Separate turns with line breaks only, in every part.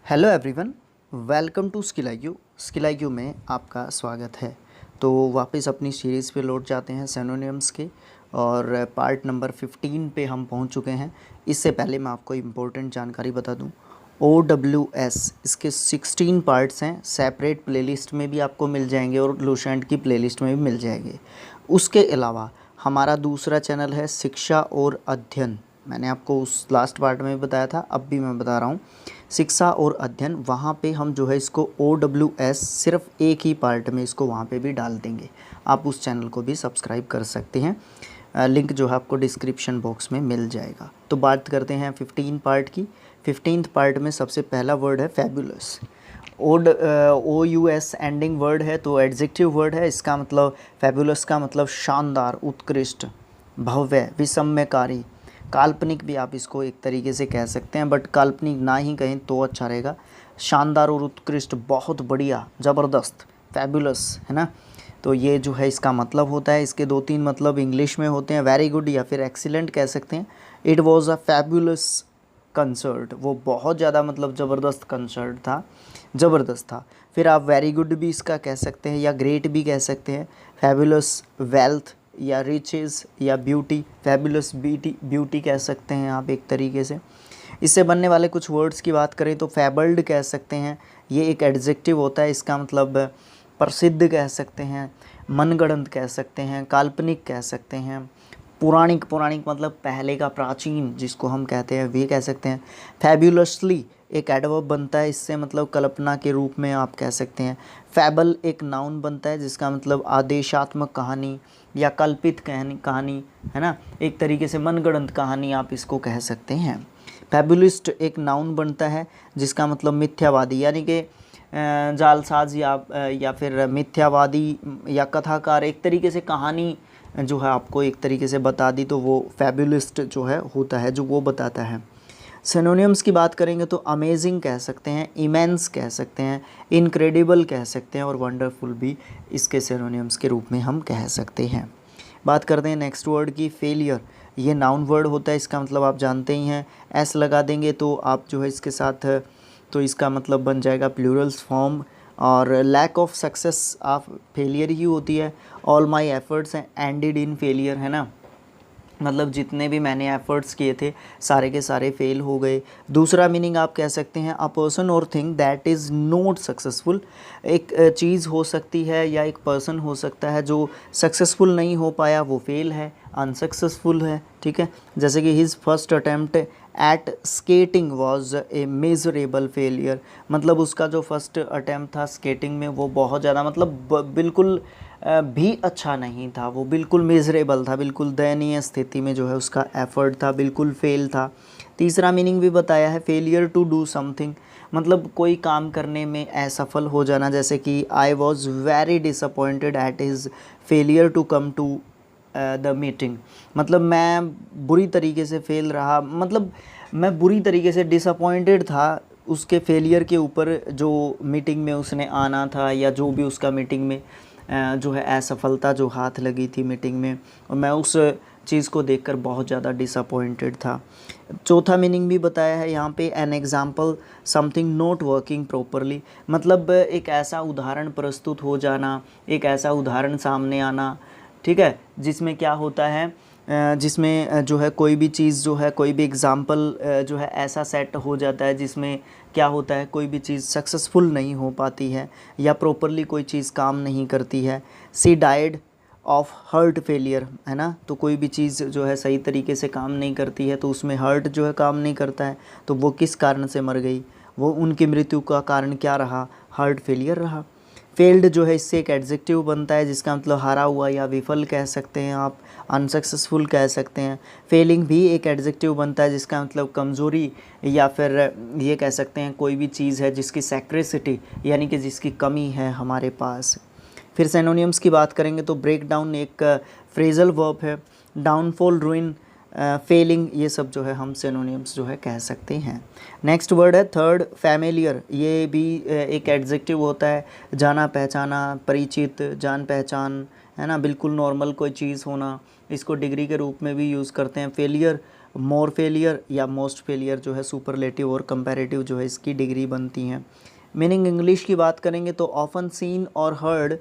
Hello everyone, welcome to Skill I Q में आपका स्वागत है। तो वापस अपनी सीरीज़ पे लौट जाते हैं सिनोनिम्स के, और पार्ट नंबर 15 पे हम पहुंच चुके हैं। इससे पहले मैं आपको इम्पोर्टेंट जानकारी बता दूं। OWS इसके 16 पार्ट्स हैं, सेपरेट प्लेलिस्ट में भी आपको मिल जाएंगे और लुसेंट की प्लेलिस्ट में भी मिल जाएंगे। उसके अलावा हमारा दूसरा चैनल है शिक्षा और अध्ययन। मैंने आपको उस लास्ट पार्ट में बताया था, अब भी मैं बता रहा हूँ, शिक्षा और अध्ययन। वहाँ पे हम जो है इसको OWS सिर्फ एक ही पार्ट में इसको वहाँ पे भी डाल देंगे। आप उस चैनल को भी सब्सक्राइब कर सकते हैं, लिंक जो है आपको डिस्क्रिप्शन बॉक्स में मिल जाएगा। तो बात करते हैं 15 पार्ट की। 15th पार्ट में सबसे पहला वर्ड है फैबुलस। OUS एंडिंग वर्ड है, तो एडजेक्टिव वर्ड है। इसका मतलब फैबुलस का मतलब शानदार, उत्कृष्ट, भव्य, विस्मयकारी, काल्पनिक भी आप इसको एक तरीके से कह सकते हैं, बट काल्पनिक ना ही कहें तो अच्छा रहेगा। शानदार और उत्कृष्ट, बहुत बढ़िया, ज़बरदस्त, फैबुलस, है ना। तो ये जो है इसका मतलब होता है। इसके 2-3 मतलब इंग्लिश में होते हैं, वेरी गुड या फिर एक्सीलेंट कह सकते हैं। It was a fabulous concert, वो बहुत ज़्यादा मतलब ज़बरदस्त कंसर्ट था, ज़बरदस्त था। फिर आप वेरी गुड भी इसका कह सकते हैं या ग्रेट भी कह सकते हैं। फैबुलस वेल्थ या रिचेस या ब्यूटी, फैबुलस ब्यूटी कह सकते हैं आप एक तरीके से। इससे बनने वाले कुछ वर्ड्स की बात करें तो फैबल्ड कह सकते हैं, ये एक एडजेक्टिव होता है। इसका मतलब प्रसिद्ध कह सकते हैं, मनगढ़ंत कह सकते हैं, काल्पनिक कह सकते हैं, पुराणिक, पुराणिक मतलब पहले का, प्राचीन जिसको हम कहते हैं, वे कह सकते हैं। फैबुलसली एक एडवर्ब बनता है, इससे मतलब कल्पना के रूप में आप कह सकते हैं। फैबल एक नाउन बनता है जिसका मतलब आदेशात्मक कहानी या कल्पित कहानी, है ना, एक तरीके से मनगढ़ंत कहानी आप इसको कह सकते हैं। फैबुलिस्ट एक नाउन बनता है जिसका मतलब मिथ्यावादी, यानी कि जालसाज या फिर मिथ्यावादी या कथाकार, एक तरीके से कहानी जो है आपको एक तरीके से बता दी, तो वो फैबुलिस्ट जो है होता है, जो वो बताता है। सिनोनिम्स की बात करेंगे तो अमेजिंग कह सकते हैं, इमेंस कह सकते हैं, इनक्रेडिबल कह सकते हैं, और वंडरफुल भी इसके सिनोनिम्स के रूप में हम कह सकते हैं। बात करते हैं नेक्स्ट वर्ड की, फेलियर। ये नाउन वर्ड होता है, इसका मतलब आप जानते ही हैं। एस लगा देंगे तो आप जो है इसके साथ, तो इसका मतलब बन जाएगा प्लूरल्स फॉर्म। और lack of success of failure ही होती है। All my efforts ended in failure, है ना, मतलब जितने भी मैंने एफ़र्ट्स किए थे सारे के सारे फेल हो गए। दूसरा मीनिंग आप कह सकते हैं अ पर्सन और thing that is not successful. एक चीज़ हो सकती है या एक पर्सन हो सकता है जो सक्सेसफुल नहीं हो पाया, वो फेल है, अनसक्सेसफुल है, ठीक है। जैसे कि his first attempt at skating was a measurable failure, मतलब उसका जो फर्स्ट अटैम्प्ट था स्केटिंग में वो बहुत ज़्यादा मतलब बिल्कुल भी अच्छा नहीं था, वो बिल्कुल मेजरेबल था, बिल्कुल दयनीय स्थिति में जो है उसका एफर्ट था, बिल्कुल फेल था। तीसरा मीनिंग भी बताया है, फेलियर टू डू समथिंग, मतलब कोई काम करने में असफल हो जाना। जैसे कि I was very disappointed at his failure to come to the meeting, मतलब मैं बुरी तरीके से फेल रहा, मतलब मैं बुरी तरीके से डिसअपॉइंटेड था उसके फेलियर के ऊपर, जो मीटिंग में उसने आना था या जो भी उसका मीटिंग में जो है असफलता जो हाथ लगी थी मीटिंग में, और मैं उस चीज़ को देखकर बहुत ज़्यादा डिसअपॉइंटेड था। चौथा मीनिंग भी बताया है यहाँ पे, an example something not working properly, मतलब एक ऐसा उदाहरण प्रस्तुत हो जाना, एक ऐसा उदाहरण सामने आना, ठीक है, जिसमें क्या होता है, जिसमें जो है कोई भी चीज़ जो है, कोई भी एग्ज़ाम्पल जो है ऐसा सेट हो जाता है जिसमें क्या होता है, कोई भी चीज़ सक्सेसफुल नहीं हो पाती है या प्रॉपरली कोई चीज़ काम नहीं करती है। She died of heart failure, है ना, तो कोई भी चीज़ जो है सही तरीके से काम नहीं करती है तो उसमें हर्ट जो है काम नहीं करता है, तो वो किस कारण से मर गई, वो उनकी मृत्यु का कारण क्या रहा, हर्ट फेलियर रहा। फेल्ड जो है इससे एक एडजेक्टिव बनता है जिसका मतलब हारा हुआ या विफल कह सकते हैं आप, अनसक्सेसफुल कह सकते हैं। फेलिंग भी एक एडजेक्टिव बनता है जिसका मतलब कमज़ोरी, या फिर ये कह सकते हैं कोई भी चीज़ है जिसकी सैक्रेसिटी, यानी कि जिसकी कमी है हमारे पास। फिर सिनोनिम्स की बात करेंगे तो ब्रेक डाउन एक फ्रेजल वर्ब है, डाउनफॉल, रुइन, फेलिंग, ये सब जो है हम सिनोनिम्स जो है कह सकते हैं। नेक्स्ट वर्ड है थर्ड, फैमिलियर। ये भी एक एडजेक्टिव होता है, जाना पहचाना, परिचित, जान पहचान, है ना, बिल्कुल नॉर्मल कोई चीज़ होना। इसको डिग्री के रूप में भी यूज़ करते हैं। फेलियर मोर फेलियर या मोस्ट फेलियर जो है सुपरलेटिव और कंपैरेटिव जो है इसकी डिग्री बनती हैं। मीनिंग इंग्लिश की बात करेंगे तो ऑफन सीन और हर्ड,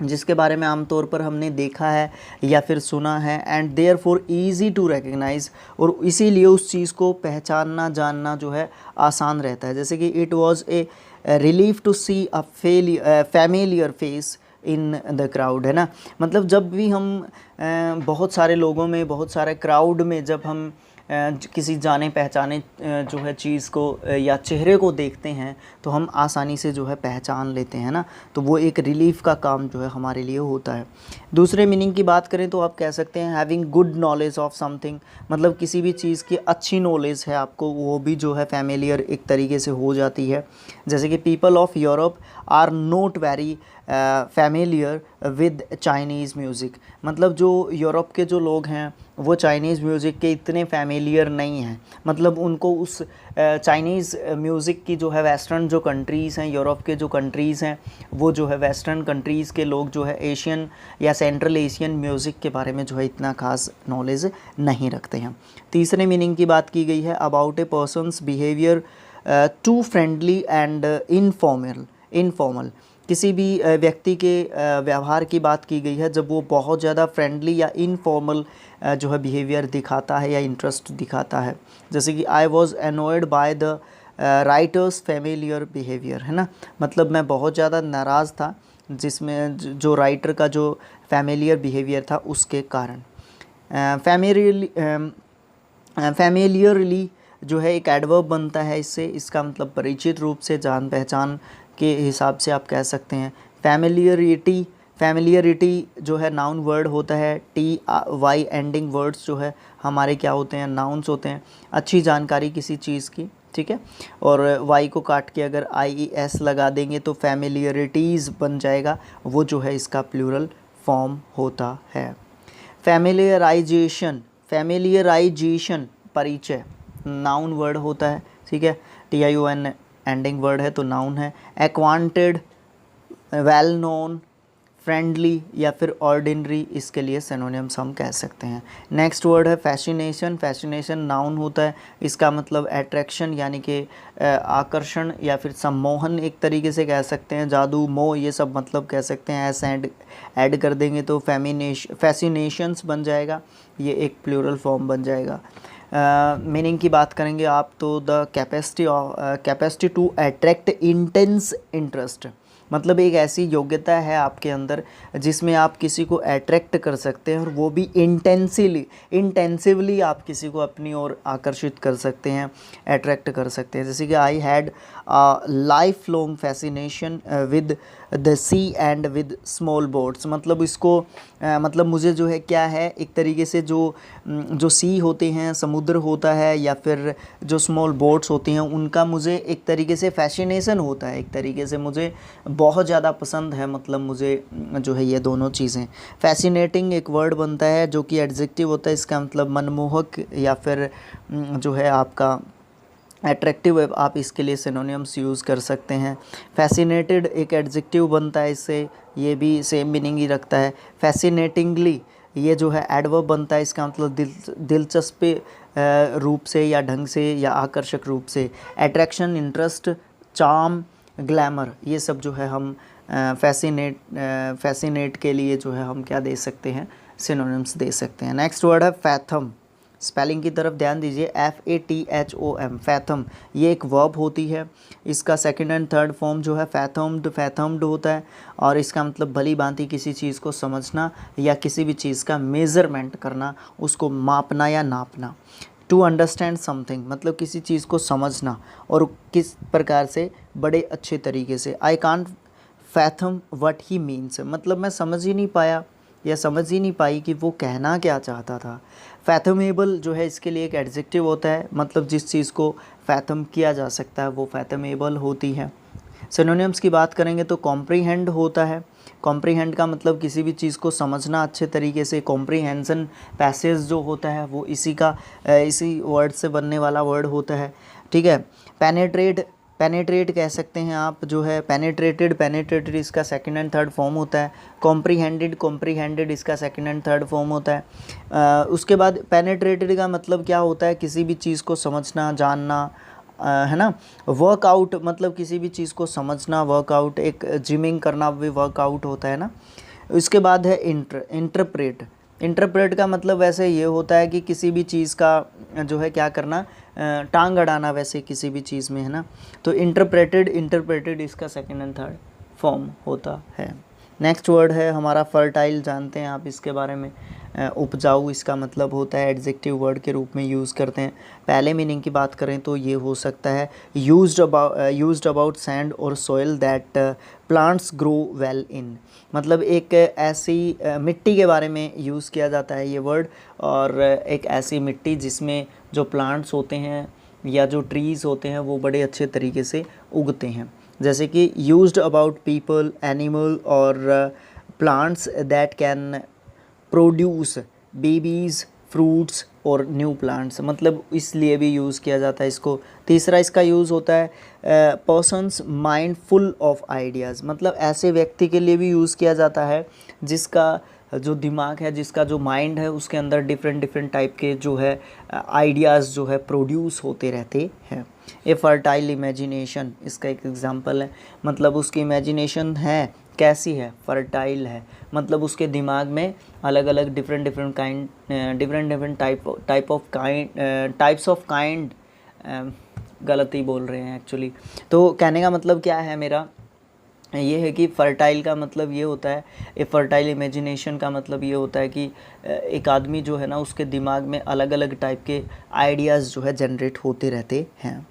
जिसके बारे में आमतौर पर हमने देखा है या फिर सुना है, and therefore easy to recognise, और इसीलिए उस चीज़ को पहचानना जानना जो है आसान रहता है। जैसे कि it was a relief to see a familiar face in the crowd, है ना। मतलब जब भी हम बहुत सारे लोगों में, बहुत सारे क्राउड में जब हम किसी जाने पहचाने जो है चीज़ को या चेहरे को देखते हैं तो हम आसानी से जो है पहचान लेते हैं ना, तो वो एक रिलीफ का काम जो है हमारे लिए होता है। दूसरे मीनिंग की बात करें तो आप कह सकते हैं having good knowledge of something, मतलब किसी भी चीज़ की अच्छी नॉलेज है आपको, वो भी जो है फैमिलियर एक तरीके से हो जाती है। जैसे कि people of Europe are not very familiar with Chinese music, मतलब जो यूरोप के जो लोग हैं वो चाइनीज़ म्यूज़िक के इतने फैमिलियर नहीं हैं, मतलब उनको उस चाइनीज़ म्यूज़िक की जो है वेस्टर्न जो कंट्रीज़ हैं, यूरोप के जो कंट्रीज़ हैं, वो जो है वेस्टर्न कंट्रीज़ के लोग जो है एशियन या सेंट्रल एशियन म्यूज़िक के बारे में जो है इतना खास नॉलेज नहीं रखते हैं। तीसरे मीनिंग की बात की गई है about a person's behaviour to friendly and informal, किसी भी व्यक्ति के व्यवहार की बात की गई है जब वो बहुत ज़्यादा फ्रेंडली या इनफॉर्मल जो है बिहेवियर दिखाता है या इंटरेस्ट दिखाता है। जैसे कि I was annoyed by the writer's familiar behaviour, है ना, मतलब मैं बहुत ज़्यादा नाराज़ था जिसमें जो राइटर का जो फैमिलियर बिहेवियर था उसके कारण। फैमिलियरली जो है एक एडवर्ब बनता है इससे, इसका मतलब परिचित रूप से, जान पहचान के हिसाब से आप कह सकते हैं। फैमिलियरिटी जो है नाउन वर्ड होता है। टी वाई एंडिंग वर्ड्स जो है हमारे क्या होते हैं, नाउन्स होते हैं। अच्छी जानकारी किसी चीज़ की, ठीक है, और वाई को काट के अगर IES लगा देंगे तो फैमिलियरिटीज़ बन जाएगा, वो जो है इसका प्लूरल फॉर्म होता है। फैमिलियराइजेशन परिचय नाउन वर्ड होता है, ठीक है, TION एंडिंग वर्ड है तो नाउन है। एक्वांटेड, वेल नोन, फ्रेंडली या फिर ऑर्डिनरी, इसके लिए सिनोनिम्स हम कह सकते हैं। नेक्स्ट वर्ड है फैसिनेशन। फैसिनेशन नाउन होता है, इसका मतलब अट्रैक्शन यानी कि आकर्षण या फिर सम्मोहन एक तरीके से कह सकते हैं। जादू, मोह, ये सब मतलब कह सकते हैं। ऐड कर देंगे तो फैसिनेशंस बन जाएगा, ये एक प्लूरल फॉर्म बन जाएगा। मीनिंग की बात करेंगे आप तो the capacity to attract intense interest, मतलब एक ऐसी योग्यता है आपके अंदर जिसमें आप किसी को अट्रैक्ट कर सकते हैं और वो भी इंटेंसिवली आप किसी को अपनी ओर आकर्षित कर सकते हैं, अट्रैक्ट कर सकते हैं। जैसे कि I had life long fascination with the sea and with small boats, मतलब इसको मतलब मुझे जो है क्या है एक तरीके से जो सी होते हैं, समुद्र होता है, या फिर जो स्मॉल बोट्स होती हैं उनका मुझे एक तरीके से फैसिनेशन होता है, एक तरीके से मुझे बहुत ज़्यादा पसंद है, मतलब मुझे जो है ये दोनों चीज़ें। फैसिनेटिंग एक वर्ड बनता है जो कि एडजेक्टिव होता है, इसका मतलब मनमोहक या फिर जो है आपका अट्रैक्टिव, आप इसके लिए सिनोनिम्स यूज़ कर सकते हैं। फैसिनेटेड एक एडजेक्टिव बनता है इससे, ये भी सेम मीनिंग ही रखता है। फैसिनेटिंगली ये जो है एडवर्ब बनता है, इसका मतलब दिलचस्प रूप से या ढंग से या आकर्षक रूप से। अट्रैक्शन, इंटरेस्ट, चार्म, ग्लैमर, ये सब जो है हम फैसिनेट के लिए जो है हम क्या दे सकते हैं, सिनोनिम्स दे सकते हैं। नेक्स्ट वर्ड है फैथम। स्पेलिंग की तरफ ध्यान दीजिए, FATHOM, फैथम, ये एक वर्ब होती है। इसका सेकंड एंड थर्ड फॉर्म जो है फैथम्ड होता है, और इसका मतलब भली भांति किसी चीज़ को समझना या किसी भी चीज़ का मेज़रमेंट करना, उसको मापना या नापना। टू अंडरस्टैंड समथिंग, मतलब किसी चीज़ को समझना और किस प्रकार से, बड़े अच्छे तरीके से। I can't fathom what he means, मतलब मैं समझ ही नहीं पाया या समझ ही नहीं पाई कि वो कहना क्या चाहता था। फैथमेबल जो है इसके लिए एक एडजेक्टिव होता है, मतलब जिस चीज़ को फैथम किया जा सकता है वो फैथमेबल होती है। सिनोनिम्स की बात करेंगे तो कॉम्प्रीहेंड होता है। कॉम्प्रीहेंड का मतलब किसी भी चीज़ को समझना अच्छे तरीके से। कॉम्प्रीहेंशन पैसेज जो होता है वो इसी वर्ड से बनने वाला वर्ड होता है, ठीक है। पेनेट्रेट पेनेट्रेट कह सकते हैं आप, जो है पेनेट्रेटेड, पेनेट्रेटेड इसका सेकंड एंड थर्ड फॉर्म होता है। कॉम्प्रीहेंडेड, कॉम्प्रीहेंडेड इसका सेकंड एंड थर्ड फॉर्म होता है। उसके बाद पेनेट्रेटेड का मतलब क्या होता है, किसी भी चीज़ को समझना, जानना, है ना। वर्कआउट मतलब किसी भी चीज़ को समझना, वर्कआउट, एक जिमिंग करना भी वर्कआउट होता है ना। उसके बाद है इंटरप्रेट। इंटरप्रेट का मतलब वैसे ये होता है कि किसी भी चीज़ का जो है क्या करना, टांग अड़ाना वैसे किसी भी चीज़ में, है ना। तो इंटरप्रेटेड, इंटरप्रेटेड इसका सेकंड एंड थर्ड फॉर्म होता है। नेक्स्ट वर्ड है हमारा फर्टाइल, जानते हैं आप इसके बारे में। उपजाऊ इसका मतलब होता है, एडजेक्टिव वर्ड के रूप में यूज़ करते हैं। पहले मीनिंग की बात करें तो ये हो सकता है यूज्ड अबाउट सैंड और soil that plants grow well in. मतलब एक ऐसी मिट्टी के बारे में यूज़ किया जाता है ये वर्ड, और एक ऐसी मिट्टी जिसमें जो प्लांट्स होते हैं या जो ट्रीज़ होते हैं वो बड़े अच्छे तरीके से उगते हैं। जैसे कि यूज्ड अबाउट पीपल, एनिमल और plants that can produce babies, fruits और न्यू प्लांट्स, मतलब इसलिए भी यूज़ किया जाता है इसको। तीसरा इसका यूज़ होता है persons mind full of ideas, मतलब ऐसे व्यक्ति के लिए भी यूज़ किया जाता है जिसका जो दिमाग है, जिसका जो माइंड है, उसके अंदर डिफरेंट डिफरेंट टाइप के जो है आइडियाज़ जो है प्रोड्यूस होते रहते हैं। ए फर्टाइल इमेजिनेशन इसका एक एग्जांपल है, मतलब उसकी इमेजिनेशन है कैसी है, फर्टाइल है, मतलब उसके दिमाग में अलग अलग different different types of kind, गलत ही बोल रहे हैं एक्चुअली। तो कहने का मतलब क्या है मेरा, ये है कि फर्टाइल का मतलब ये होता है, ए फर्टाइल इमेजिनेशन का मतलब ये होता है कि एक आदमी जो है ना, उसके दिमाग में अलग अलग टाइप के आइडियाज़ जो है जनरेट होते रहते हैं।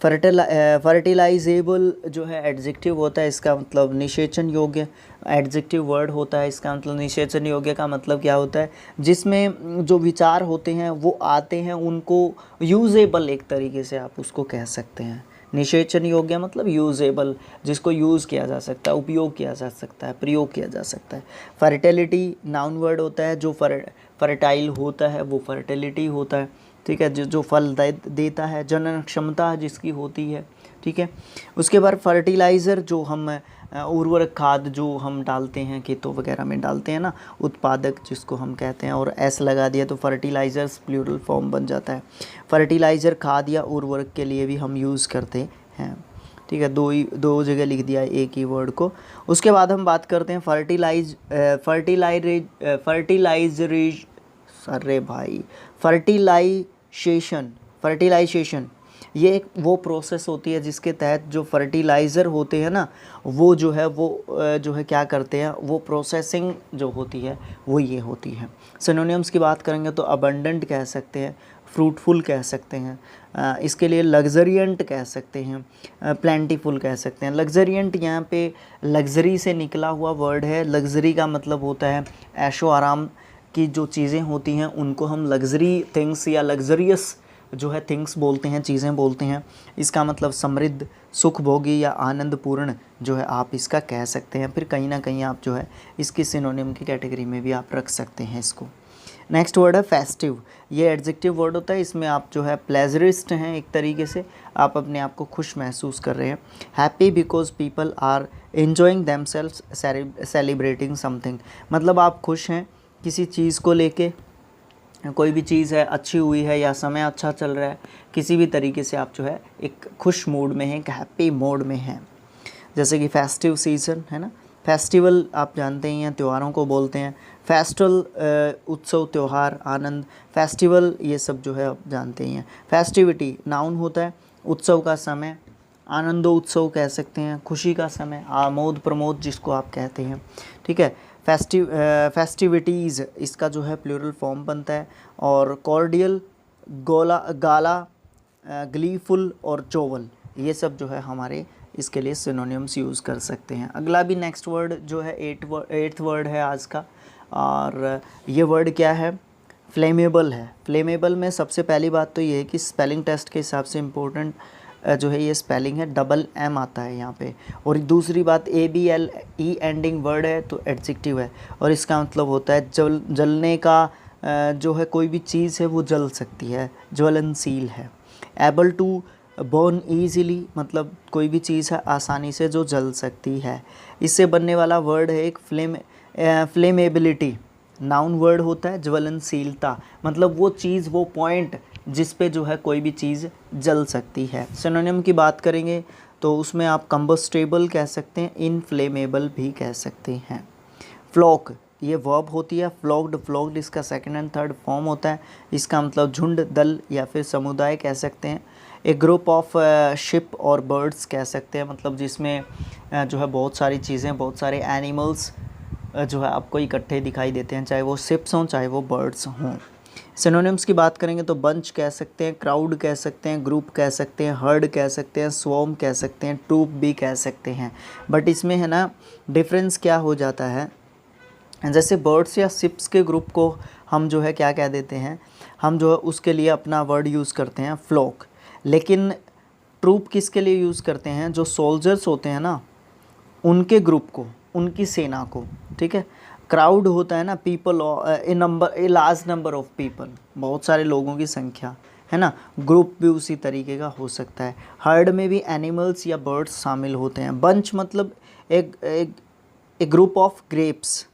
फर्टिलाइजेबल जो है एडजेक्टिव होता है, इसका मतलब निषेचन योग्य एडजेक्टिव वर्ड होता है। इसका मतलब निषेचन योग्य का मतलब क्या होता है, जिसमें जो विचार होते हैं वो आते हैं, उनको यूजेबल एक तरीके से आप उसको कह सकते हैं। निषेचन योग्य मतलब यूजेबल, जिसको यूज़ किया जा सकता है, उपयोग किया जा सकता है, प्रयोग किया जा सकता है। फर्टिलिटी नाउन वर्ड होता है, जो फर्टाइल होता है वो फर्टिलिटी होता है, ठीक है, जो फल देता है, जनन क्षमता जिसकी होती है, ठीक है। उसके बाद फर्टिलाइज़र, जो हम उर्वरक खाद जो हम डालते हैं खेतों वगैरह में डालते हैं ना, उत्पादक जिसको हम कहते हैं, और एस लगा दिया तो फर्टिलाइज़र्स प्लूरल फॉर्म बन जाता है। फर्टिलाइज़र खाद या उर्वरक के लिए भी हम यूज़ करते हैं, ठीक है। दो जगह लिख दिया एक ही वर्ड को। उसके बाद हम बात करते हैं फर्टिलाइजेशन। ये एक वो प्रोसेस होती है जिसके तहत जो फर्टिलाइज़र होते हैं ना, वो जो है क्या करते हैं, वो प्रोसेसिंग जो होती है वो ये होती है। सिनोनिम्स की बात करेंगे तो अबंडेंट कह सकते हैं, फ्रूटफुल कह सकते हैं, इसके लिए लग्जरियंट कह सकते हैं, प्लेंटीफुल कह सकते हैं। लग्जरियंट यहाँ पे लग्जरी से निकला हुआ वर्ड है। लग्जरी का मतलब होता है ऐशो आराम की जो चीज़ें होती हैं उनको हम लग्जरी थिंग्स या लग्जरियस जो है थिंग्स बोलते हैं, चीज़ें बोलते हैं। इसका मतलब समृद्ध, सुखभोगी या आनंदपूर्ण जो है आप इसका कह सकते हैं। फिर कहीं ना कहीं आप जो है इसकी सिनोनिम की कैटेगरी में भी आप रख सकते हैं इसको। नेक्स्ट वर्ड है फेस्टिव। ये एडजेक्टिव वर्ड होता है, इसमें आप जो है प्लेजरिस्ट हैं, एक तरीके से आप अपने आप को खुश महसूस कर रहे हैं। Happy because people are enjoying themselves celebrating something, मतलब आप खुश हैं किसी चीज़ को लेके, कोई भी चीज़ है अच्छी हुई है या समय अच्छा चल रहा है, किसी भी तरीके से आप जो है एक खुश मूड में हैं, एक हैप्पी मोड में हैं। जैसे कि फेस्टिव सीज़न है ना, फेस्टिवल आप जानते ही हैं, त्योहारों को बोलते हैं। फेस्टिवल उत्सव, त्यौहार, आनंद, फेस्टिवल ये सब जो है आप जानते ही हैं। फेस्टिविटी नाउन होता है, उत्सव का समय, आनंदोत्सव कह सकते हैं, खुशी का समय, आमोद प्रमोद जिसको आप कहते हैं, ठीक है। फेस्टिविटीज़ इसका जो है प्लूरल फॉर्म बनता है। और कॉर्डियल, गाला, ग्लीफुल और जोवल, ये सब जो है हमारे इसके लिए सिनोनिम्स यूज़ कर सकते हैं। अगला भी नेक्स्ट वर्ड जो है एट्थ वर्ड है आज का, और ये वर्ड क्या है, फ्लेमेबल है। फ्लेमेबल में सबसे पहली बात तो ये है कि स्पेलिंग टेस्ट के हिसाब से इम्पोर्टेंट जो है ये स्पेलिंग है, डबल एम आता है यहाँ पे। और दूसरी बात ABLE एंडिंग वर्ड है तो एडजेक्टिव है, और इसका मतलब होता है जलने का, जो है कोई भी चीज़ है वो जल सकती है, ज्वलनशील है। एबल टू बर्न ईजिली, मतलब कोई भी चीज़ है आसानी से जो जल सकती है। इससे बनने वाला वर्ड है एक फ्लेमेबिलिटी। नाउन वर्ड होता है ज्वलनशीलता, मतलब वो चीज़, वो पॉइंट जिस पे जो है कोई भी चीज़ जल सकती है। सिनोनिम की बात करेंगे तो उसमें आप कंबस्टेबल कह सकते हैं, इनफ्लेमेबल भी कह सकते हैं। फ्लॉक ये वर्ब होती है, फ्लॉक्ड इसका सेकंड एंड थर्ड फॉर्म होता है। इसका मतलब झुंड, दल या फिर समुदाय कह सकते हैं। एक ग्रुप ऑफ शिप और बर्ड्स कह सकते हैं, मतलब जिसमें जो है बहुत सारी चीज़ें, बहुत सारे एनिमल्स जो है आपको इकट्ठे दिखाई देते हैं, चाहे वो शिप्स हों चाहे वो बर्ड्स हों। सिनोनिम्स की बात करेंगे तो बंच कह सकते हैं, क्राउड कह सकते हैं, ग्रुप कह सकते हैं, हर्ड कह सकते हैं, स्वॉर्म कह सकते हैं, ट्रूप भी कह सकते हैं। बट इसमें है ना डिफरेंस क्या हो जाता है, जैसे बर्ड्स या शिप्स के ग्रुप को हम जो है क्या कह देते हैं, हम जो है उसके लिए अपना वर्ड यूज़ करते हैं फ्लॉक। लेकिन ट्रूप किसके लिए यूज़ करते हैं, जो सोल्जर्स होते हैं ना उनके ग्रुप को, उनकी सेना को, ठीक है। क्राउड होता है ना people, a large number of people, बहुत सारे लोगों की संख्या, है ना। ग्रुप भी उसी तरीके का हो सकता है। हर्ड में भी एनिमल्स या बर्ड्स शामिल होते हैं। बंच मतलब एक ग्रुप ऑफ ग्रेप्स,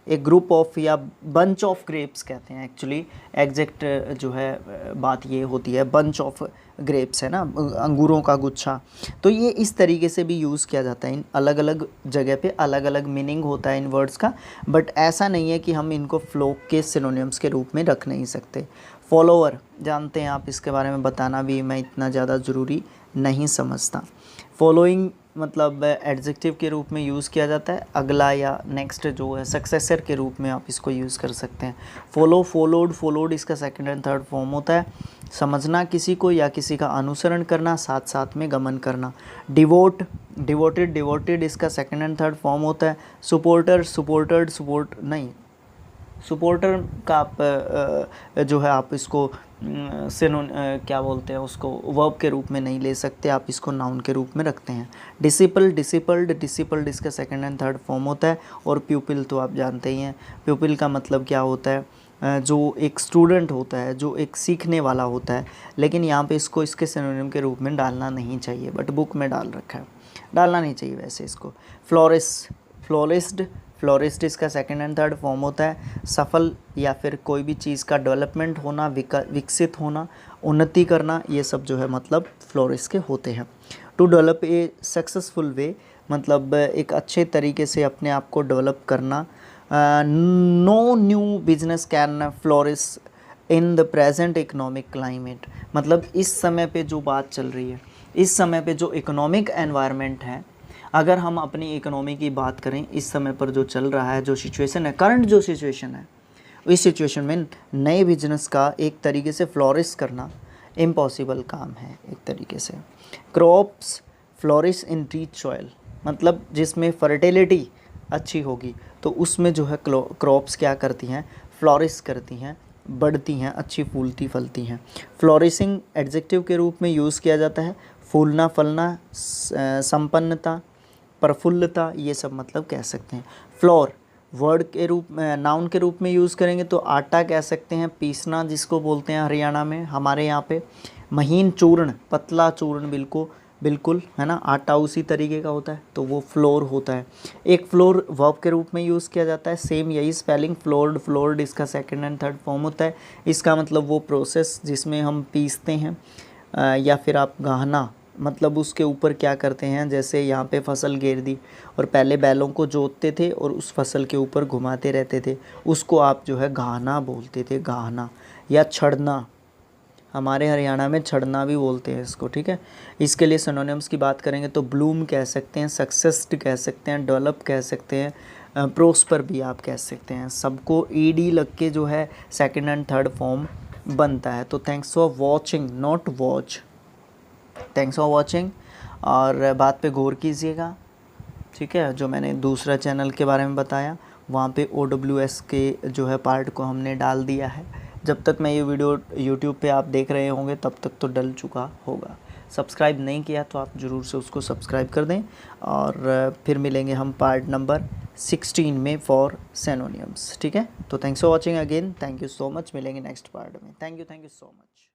एक ग्रुप ऑफ या बंच ऑफ ग्रेप्स कहते हैं एक्चुअली, एग्जैक्ट जो है बात ये होती है, बंच ऑफ ग्रेप्स है ना, अंगूरों का गुच्छा। तो ये इस तरीके से भी यूज़ किया जाता है, इन अलग अलग जगह पे अलग अलग मीनिंग होता है इन वर्ड्स का। बट ऐसा नहीं है कि हम इनको फ्लॉक के सिनोनिम्स के रूप में रख नहीं सकते। फॉलोअर जानते हैं आप, इसके बारे में बताना भी मैं इतना ज़्यादा ज़रूरी नहीं समझता। फॉलोइंग मतलब एडजेक्टिव के रूप में यूज़ किया जाता है, अगला या नेक्स्ट जो है सक्सेसर के रूप में आप इसको यूज़ कर सकते हैं। फॉलो, फॉलोड इसका सेकंड एंड थर्ड फॉर्म होता है। समझना किसी को या किसी का अनुसरण करना, साथ साथ में गमन करना। डिवोटेड इसका सेकंड एंड थर्ड फॉर्म होता है। सुपोर्टर का आप जो है आप इसको क्या बोलते हैं उसको, वर्ब के रूप में नहीं ले सकते, आप इसको नाउन के रूप में रखते हैं। डिसिपल्ड इसका सेकंड एंड थर्ड फॉर्म होता है। और प्यूपिल तो आप जानते ही हैं, प्यूपिल का मतलब क्या होता है, जो एक स्टूडेंट होता है, जो एक सीखने वाला होता है। लेकिन यहाँ पे इसको इसके सिनोनिम के रूप में डालना नहीं चाहिए, बट बुक में डाल रखा है, डालना नहीं चाहिए वैसे इसको। फ्लोरिस्ट इसका सेकंड एंड थर्ड फॉर्म होता है। सफल या फिर कोई भी चीज़ का डेवलपमेंट होना, विकसित होना, उन्नति करना, ये सब जो है मतलब फ्लोरिस्ट के होते हैं। टू डेवलप ए सक्सेसफुल वे मतलब एक अच्छे तरीके से अपने आप को डेवलप करना। No new business can flourish in the present economic climate, मतलब इस समय पे जो बात चल रही है, इस समय पे जो इकोनॉमिक एनवायरनमेंट है, अगर हम अपनी इकोनॉमी की बात करें, इस समय पर जो चल रहा है, जो सिचुएशन है, करंट जो सिचुएशन है, इस सिचुएशन में नए बिजनेस का एक तरीके से फ्लोरिश करना इम्पॉसिबल काम है एक तरीके से। क्रॉप्स फ्लोरिश इन रिच सॉइल, मतलब जिसमें फर्टिलिटी अच्छी होगी तो उसमें जो है क्रॉप्स क्या करती हैं, फ्लोरिश करती हैं, बढ़ती हैं, अच्छी फूलती फलती हैं। फ्लोरिशिंग एडजेक्टिव के रूप में यूज़ किया जाता है। फूलना फलना, संपन्नता, प्रफुल्लता, ये सब मतलब कह सकते हैं। फ्लोर वर्ड के रूप में, नाउन के रूप में यूज़ करेंगे तो आटा कह सकते हैं, पीसना जिसको बोलते हैं हरियाणा में, हमारे यहाँ पे महीन चूर्ण, पतला चूर्ण बिल्कुल है ना, आटा उसी तरीके का होता है, तो वो फ्लोर होता है। एक फ्लोर वर्ब के रूप में यूज़ किया जाता है, सेम यही स्पेलिंग, फ्लोर्ड इसका सेकंड एंड थर्ड फॉर्म होता है। इसका मतलब वो प्रोसेस जिसमें हम पीसते हैं, या फिर आप गाहना मतलब उसके ऊपर क्या करते हैं, जैसे यहाँ पे फसल घेर दी और पहले बैलों को जोतते थे और उस फसल के ऊपर घुमाते रहते थे, उसको आप जो है गाहना बोलते थे, गाहना। या छड़ना, हमारे हरियाणा में छड़ना भी बोलते हैं इसको, ठीक है। इसके लिए सिनोनिम्स की बात करेंगे तो ब्लूम कह सकते हैं, सक्सेस्ड कह सकते हैं, डेवलप कह सकते हैं, प्रोस्पर भी आप कह सकते हैं। सबको ईडी लग के जो है सेकंड एंड थर्ड फॉर्म बनता है। तो thanks for watching, not watch, thanks for watching. और बात पे गौर कीजिएगा, ठीक है। जो मैंने दूसरा चैनल के बारे में बताया, वहाँ पे OWS के जो है पार्ट को हमने डाल दिया है। जब तक मैं ये वीडियो YouTube पे आप देख रहे होंगे तब तक तो डल चुका होगा। सब्सक्राइब नहीं किया तो आप ज़रूर से उसको सब्सक्राइब कर दें। और फिर मिलेंगे हम पार्ट नंबर 16 में फॉर सिनोनिम्स, ठीक है। तो thanks for watching again, thank you so much, मिलेंगे नेक्स्ट पार्ट में। Thank you so much.